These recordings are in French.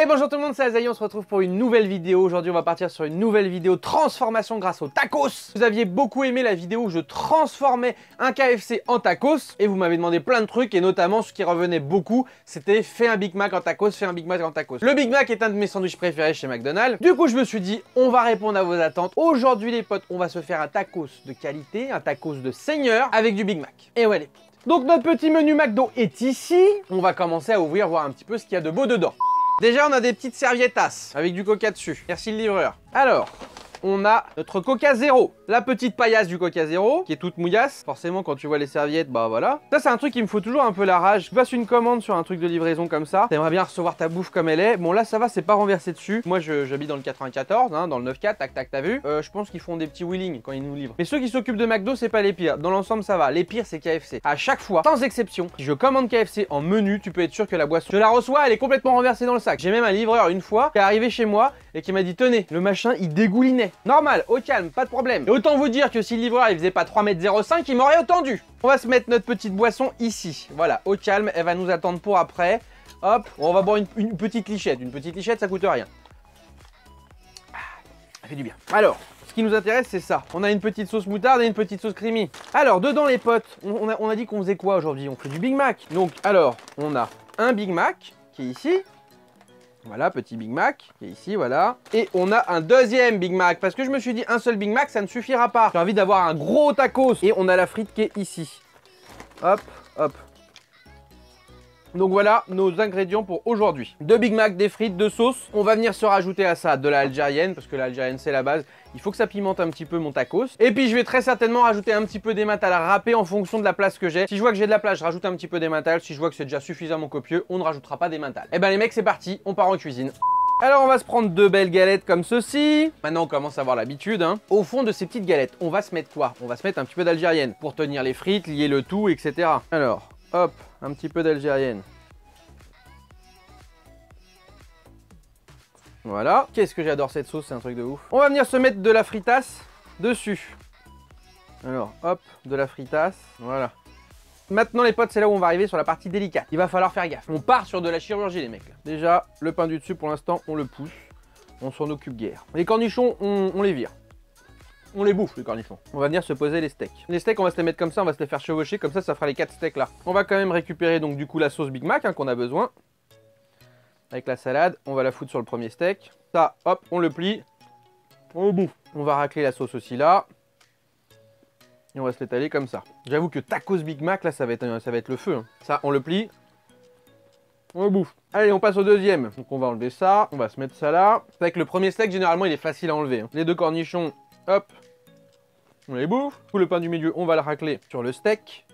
Et bonjour tout le monde, c'est Azaï, on se retrouve pour une nouvelle vidéo. Aujourd'hui on va partir sur une nouvelle vidéo transformation grâce au tacos. Vous aviez beaucoup aimé la vidéo où je transformais un KFC en tacos et vous m'avez demandé plein de trucs et notamment ce qui revenait beaucoup, c'était fais un Big Mac en tacos, fais un Big Mac en tacos. Le Big Mac est un de mes sandwichs préférés chez McDonald's. Du coup je me suis dit, on va répondre à vos attentes. Aujourd'hui les potes, on va se faire un tacos de qualité, un tacos de seigneur avec du Big Mac. Et ouais les potes. Donc notre petit menu McDo est ici. On va commencer à ouvrir, voir un petit peu ce qu'il y a de beau dedans. Déjà, on a des petites serviettas avec du coca dessus. Merci le livreur. Alors, on a notre Coca Zéro. La petite paillasse du Coca Zéro, qui est toute mouillasse. Forcément, quand tu vois les serviettes, bah voilà. Ça, c'est un truc qui me faut toujours un peu la rage. Tu passes une commande sur un truc de livraison comme ça. T'aimerais bien recevoir ta bouffe comme elle est. Bon, là, ça va, c'est pas renversé dessus. Moi, j'habite dans le 94, hein, dans le 9-4, tac, tac, t'as vu. Je pense qu'ils font des petits wheelings quand ils nous livrent. Mais ceux qui s'occupent de McDo, c'est pas les pires. Dans l'ensemble, ça va. Les pires, c'est KFC. À chaque fois, sans exception, si je commande KFC en menu, tu peux être sûr que la boisson, je la reçois, elle est complètement renversée dans le sac. J'ai même un livreur une fois qui est arrivé chez moi et qui m'a dit, tenez, le machin, il dégoulinait. Normal, au calme, pas de problème. Et autant vous dire que si le livreur il faisait pas 3,05 m, il m'aurait entendu. On va se mettre notre petite boisson ici. Voilà, au calme, elle va nous attendre pour après. Hop, on va boire une petite lichette. Une petite lichette, ça coûte rien. Ça fait du bien. Alors, ce qui nous intéresse, c'est ça. On a une petite sauce moutarde et une petite sauce creamy. Alors, dedans les potes, on a dit qu'on faisait quoi aujourd'hui? On fait du Big Mac. Donc, alors, on a un Big Mac qui est ici. Voilà, petit Big Mac, qui est ici, voilà. Et on a un deuxième Big Mac, parce que je me suis dit, un seul Big Mac, ça ne suffira pas. J'ai envie d'avoir un gros tacos. Et on a la frite qui est ici. Hop, hop. Donc voilà nos ingrédients pour aujourd'hui. Deux Big Mac, des frites, deux sauces. On va venir se rajouter à ça de la algérienne, parce que la algérienne c'est la base. Il faut que ça pimente un petit peu mon tacos. Et puis je vais très certainement rajouter un petit peu d'émental à râper en fonction de la place que j'ai. Si je vois que j'ai de la place, je rajoute un petit peu d'émental. Si je vois que c'est déjà suffisamment copieux, on ne rajoutera pas d'émental. Et ben les mecs, c'est parti, on part en cuisine. Alors on va se prendre deux belles galettes comme ceci. Maintenant on commence à avoir l'habitude, hein. Au fond de ces petites galettes, on va se mettre quoi? On va se mettre un petit peu d'algérienne pour tenir les frites, lier le tout, etc. Alors, hop, un petit peu d'algérienne. Voilà. Qu'est-ce que j'adore cette sauce, c'est un truc de ouf. On va venir se mettre de la fritasse dessus. Alors, hop, de la fritasse, voilà. Maintenant les potes, c'est là où on va arriver sur la partie délicate. Il va falloir faire gaffe. On part sur de la chirurgie les mecs. Là. Déjà, le pain du dessus pour l'instant, on le pousse. On s'en occupe guère. Les cornichons, on les vire. On les bouffe les cornichons. On va venir se poser les steaks. Les steaks, on va se les mettre comme ça, on va se les faire chevaucher. Comme ça fera les 4 steaks là. On va quand même récupérer donc du coup la sauce Big Mac hein, qu'on a besoin. Avec la salade, on va la foutre sur le premier steak. Ça, hop, on le plie. On le bouffe. On va racler la sauce aussi là. Et on va se l'étaler comme ça. J'avoue que tacos Big Mac, là, ça va être le feu. Hein. Ça, on le plie. On le bouffe. Allez, on passe au deuxième. Donc on va enlever ça. On va se mettre ça là. C'est vrai que le premier steak, généralement, il est facile à enlever. Hein. Les deux cornichons, hop. On les bouffe. Tout le pain du milieu, on va le racler sur le steak.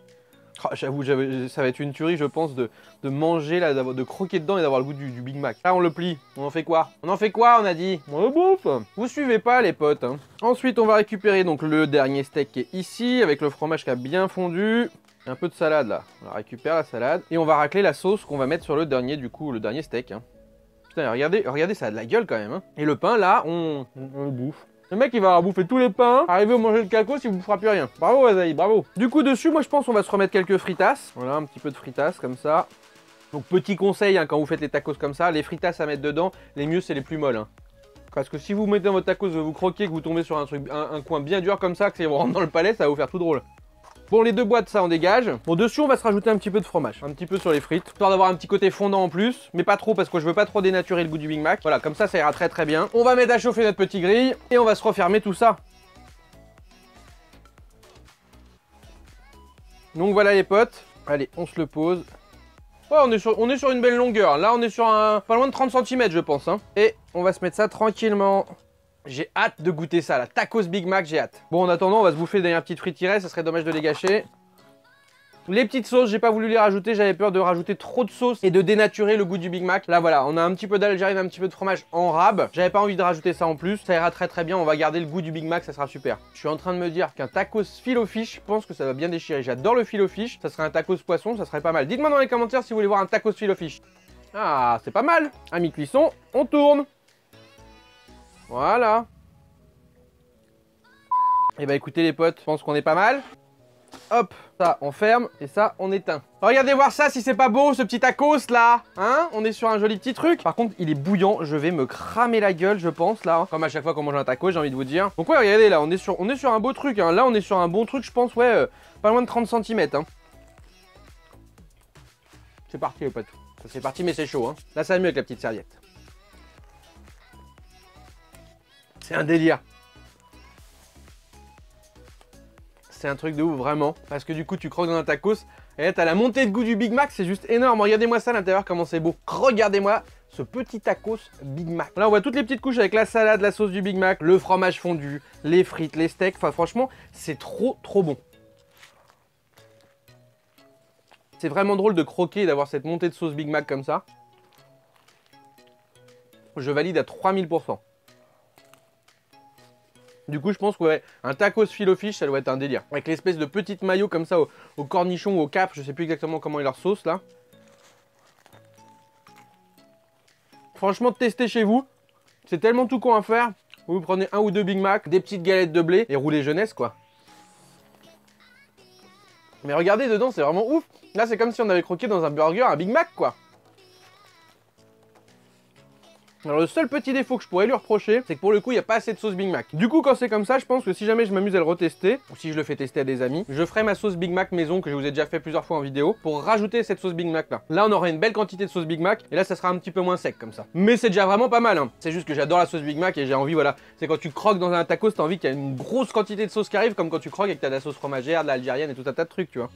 Oh, j'avoue, ça va être une tuerie, je pense, de manger, là, de croquer dedans et d'avoir le goût du Big Mac. Là, on le plie. On en fait quoi? On en fait quoi, on a dit? On le bouffe. Vous suivez pas, les potes. Hein. Ensuite, on va récupérer donc le dernier steak qui est ici, avec le fromage qui a bien fondu. Un peu de salade, là. On récupère la salade. Et on va racler la sauce qu'on va mettre sur le dernier, du coup, le dernier steak. Hein. Putain, regardez, ça a de la gueule, quand même. Hein. Et le pain, là, on le bouffe. Le mec il va avoir bouffé tous les pains, arriver au manger le tacos, il vous fera plus rien. Bravo Azaï, bravo. Du coup dessus, moi je pense qu'on va se remettre quelques fritasses. Voilà, un petit peu de fritasses comme ça. Donc petit conseil, hein, quand vous faites les tacos comme ça, les fritasses à mettre dedans, les mieux c'est les plus molles. Hein. Parce que si vous mettez dans votre tacos, vous croquez, que vous tombez sur un coin bien dur comme ça, que ça vous rentre dans le palais, ça va vous faire tout drôle. Bon, les deux boîtes, ça on dégage. Bon, dessus, on va se rajouter un petit peu de fromage. Un petit peu sur les frites. Histoire d'avoir un petit côté fondant en plus. Mais pas trop, parce que je veux pas trop dénaturer le goût du Big Mac. Voilà, comme ça ira très très bien. On va mettre à chauffer notre petit grille. Et on va se refermer tout ça. Donc voilà les potes. Allez, on se le pose. Oh, on est sur une belle longueur. Là, on est sur pas loin de 30 cm, je pense. Hein. Et on va se mettre ça tranquillement. J'ai hâte de goûter ça, la tacos Big Mac, j'ai hâte. Bon, en attendant, on va se bouffer les dernières petites frites qui restent, ça serait dommage de les gâcher. Les petites sauces, j'ai pas voulu les rajouter, j'avais peur de rajouter trop de sauce et de dénaturer le goût du Big Mac. Là, voilà, on a un petit peu d'algérienne, un petit peu de fromage en rab. J'avais pas envie de rajouter ça en plus, ça ira très très bien, on va garder le goût du Big Mac, ça sera super. Je suis en train de me dire qu'un tacos filet fish, je pense que ça va bien déchirer. J'adore le filet fish, ça serait un tacos poisson, ça serait pas mal. Dites-moi dans les commentaires si vous voulez voir un tacos filet fish. Ah, c'est pas mal. À mi-cuisson, on tourne. Voilà. Et bah écoutez les potes, je pense qu'on est pas mal. Hop, ça on ferme et ça on éteint. Regardez voir ça si c'est pas beau ce petit tacos là. Hein, on est sur un joli petit truc. Par contre il est bouillant, je vais me cramer la gueule je pense là. Comme à chaque fois qu'on mange un tacos j'ai envie de vous dire. Donc ouais regardez là on est sur un beau truc hein. Là on est sur un bon truc je pense ouais pas loin de 30 cm hein. C'est parti les potes. Ça c'est parti mais c'est chaud hein. Là ça va mieux avec la petite serviette. C'est un délire. C'est un truc de ouf vraiment, parce que du coup tu croques dans un tacos et là t'as la montée de goût du Big Mac, c'est juste énorme. Regardez-moi ça à l'intérieur comment c'est beau. Regardez-moi ce petit tacos Big Mac. Là on voit toutes les petites couches avec la salade, la sauce du Big Mac, le fromage fondu, les frites, les steaks. Enfin franchement c'est trop bon. C'est vraiment drôle de croquer et d'avoir cette montée de sauce Big Mac comme ça. Je valide à 3000%. Du coup, je pense que ouais, un tacos filet fish, ça doit être un délire. Avec l'espèce de petite mayo comme ça au cornichon ou au cap, je sais plus exactement comment est leur sauce là. Franchement, testez chez vous. C'est tellement tout con à faire. Vous prenez un ou deux Big Mac, des petites galettes de blé et roulez jeunesse quoi. Mais regardez dedans, c'est vraiment ouf. Là, c'est comme si on avait croqué dans un burger, un Big Mac quoi. Alors le seul petit défaut que je pourrais lui reprocher, c'est que pour le coup, il n'y a pas assez de sauce Big Mac. Du coup, quand c'est comme ça, je pense que si jamais je m'amuse à le retester, ou si je le fais tester à des amis, je ferai ma sauce Big Mac maison que je vous ai déjà fait plusieurs fois en vidéo, pour rajouter cette sauce Big Mac là. Là, on aura une belle quantité de sauce Big Mac, et là, ça sera un petit peu moins sec comme ça. Mais c'est déjà vraiment pas mal, hein. C'est juste que j'adore la sauce Big Mac et j'ai envie, voilà, c'est quand tu croques dans un tacos, t'as envie qu'il y ait une grosse quantité de sauce qui arrive, comme quand tu croques et que t'as de la sauce fromagère, de l'algérienne et tout un tas de trucs, tu vois.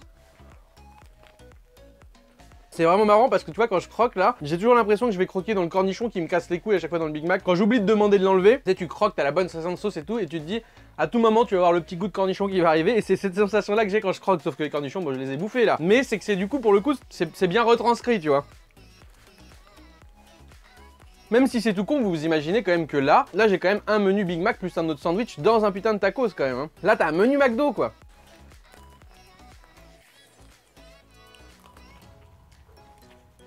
C'est vraiment marrant parce que tu vois quand je croque là, j'ai toujours l'impression que je vais croquer dans le cornichon qui me casse les couilles à chaque fois dans le Big Mac. Quand j'oublie de demander de l'enlever, tu sais tu croques, t'as la bonne sensation de sauce et tout et tu te dis à tout moment tu vas avoir le petit goût de cornichon qui va arriver et c'est cette sensation là que j'ai quand je croque, sauf que les cornichons bon je les ai bouffés là. Mais c'est que c'est du coup pour le coup c'est bien retranscrit tu vois. Même si c'est tout con, vous vous imaginez quand même que là j'ai quand même un menu Big Mac plus un autre sandwich dans un putain de tacos quand même hein. Là t'as un menu McDo quoi.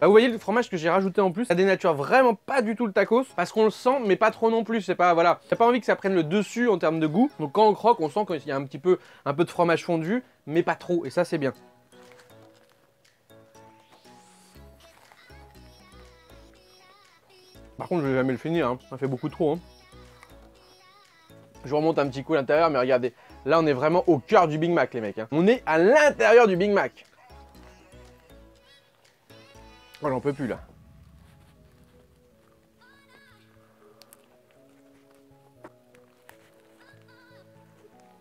Là, vous voyez le fromage que j'ai rajouté en plus, ça dénature vraiment pas du tout le tacos parce qu'on le sent mais pas trop non plus, c'est pas voilà, t'as pas envie que ça prenne le dessus en termes de goût. Donc quand on croque, on sent qu'il y a un peu de fromage fondu mais pas trop et ça c'est bien. Par contre, je vais jamais le finir hein. Ça fait beaucoup trop hein. Je remonte un petit coup à l'intérieur mais regardez, là on est vraiment au cœur du Big Mac les mecs hein. On est à l'intérieur du Big Mac. Oh, j'en peux plus là.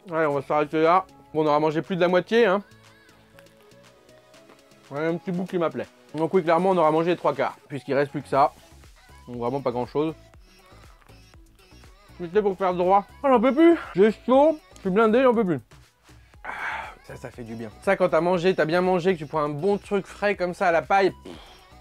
Allez, on va s'arrêter là. Bon, on aura mangé plus de la moitié, hein. Ouais, un petit bout qui m'appelait. Donc oui, clairement, on aura mangé les 3 quarts, puisqu'il reste plus que ça. Donc vraiment pas grand-chose. J'étais pour faire droit. Oh, j'en peux plus. J'ai chaud, je suis blindé, j'en peux plus. Ça fait du bien. Ça, quand t'as mangé, t'as bien mangé, que tu prends un bon truc frais comme ça à la paille,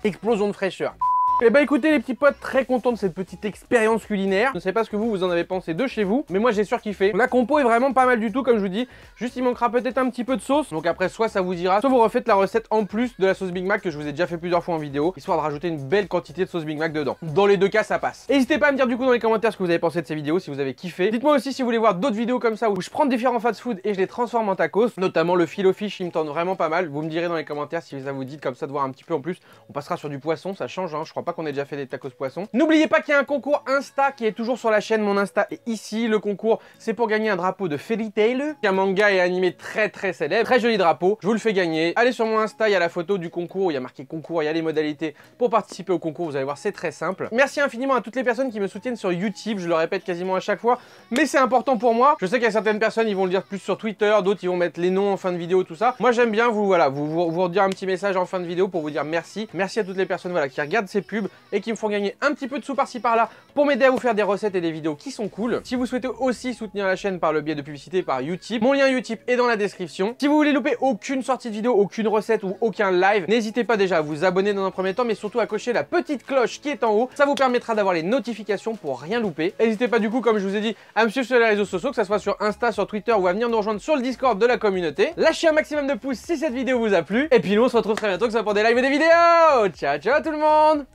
explosion de fraîcheur. Et bah écoutez les petits potes, très content de cette petite expérience culinaire. Je ne sais pas ce que vous en avez pensé de chez vous, mais moi j'ai surkiffé. La compo est vraiment pas mal du tout comme je vous dis. Juste il manquera peut-être un petit peu de sauce. Donc après soit ça vous ira, soit vous refaites la recette en plus de la sauce Big Mac que je vous ai déjà fait plusieurs fois en vidéo, histoire de rajouter une belle quantité de sauce Big Mac dedans. Dans les deux cas ça passe. N'hésitez pas à me dire du coup dans les commentaires ce que vous avez pensé de ces vidéos, si vous avez kiffé. Dites-moi aussi si vous voulez voir d'autres vidéos comme ça où je prends différents fast-food et je les transforme en tacos. Notamment le filet fish, il me tente vraiment pas mal. Vous me direz dans les commentaires si ça vous dit comme ça de voir un petit peu en plus. On passera sur du poisson, ça change hein. Je crois pas qu'on ait déjà fait des tacos poisson. N'oubliez pas qu'il y a un concours Insta qui est toujours sur la chaîne. Mon Insta est ici. Le concours, c'est pour gagner un drapeau de Fairy Tail, un manga et animé très célèbre. Très joli drapeau. Je vous le fais gagner. Allez sur mon Insta, il y a la photo du concours. Il y a marqué concours, il y a les modalités pour participer au concours. Vous allez voir, c'est très simple. Merci infiniment à toutes les personnes qui me soutiennent sur YouTube. Je le répète quasiment à chaque fois, mais c'est important pour moi. Je sais qu'il y a certaines personnes, ils vont le dire plus sur Twitter, d'autres ils vont mettre les noms en fin de vidéo, tout ça. Moi, j'aime bien vous redire un petit message en fin de vidéo pour vous dire merci. Merci à toutes les personnes qui regardent ces pubs et qui me font gagner un petit peu de sous par-ci par-là pour m'aider à vous faire des recettes et des vidéos qui sont cool. Si vous souhaitez aussi soutenir la chaîne par le biais de publicité par Utip, mon lien Utip est dans la description. Si vous voulez louper aucune sortie de vidéo, aucune recette ou aucun live, n'hésitez pas déjà à vous abonner dans un premier temps, mais surtout à cocher la petite cloche qui est en haut. Ça vous permettra d'avoir les notifications pour rien louper. N'hésitez pas du coup, comme je vous ai dit, à me suivre sur les réseaux sociaux, que ce soit sur Insta, sur Twitter ou à venir nous rejoindre sur le Discord de la communauté. Lâchez un maximum de pouces si cette vidéo vous a plu. Et puis nous on se retrouve très bientôt, que ce soit pour des lives et des vidéos. Ciao ciao tout le monde.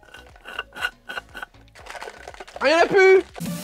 Ah, y'en a plus.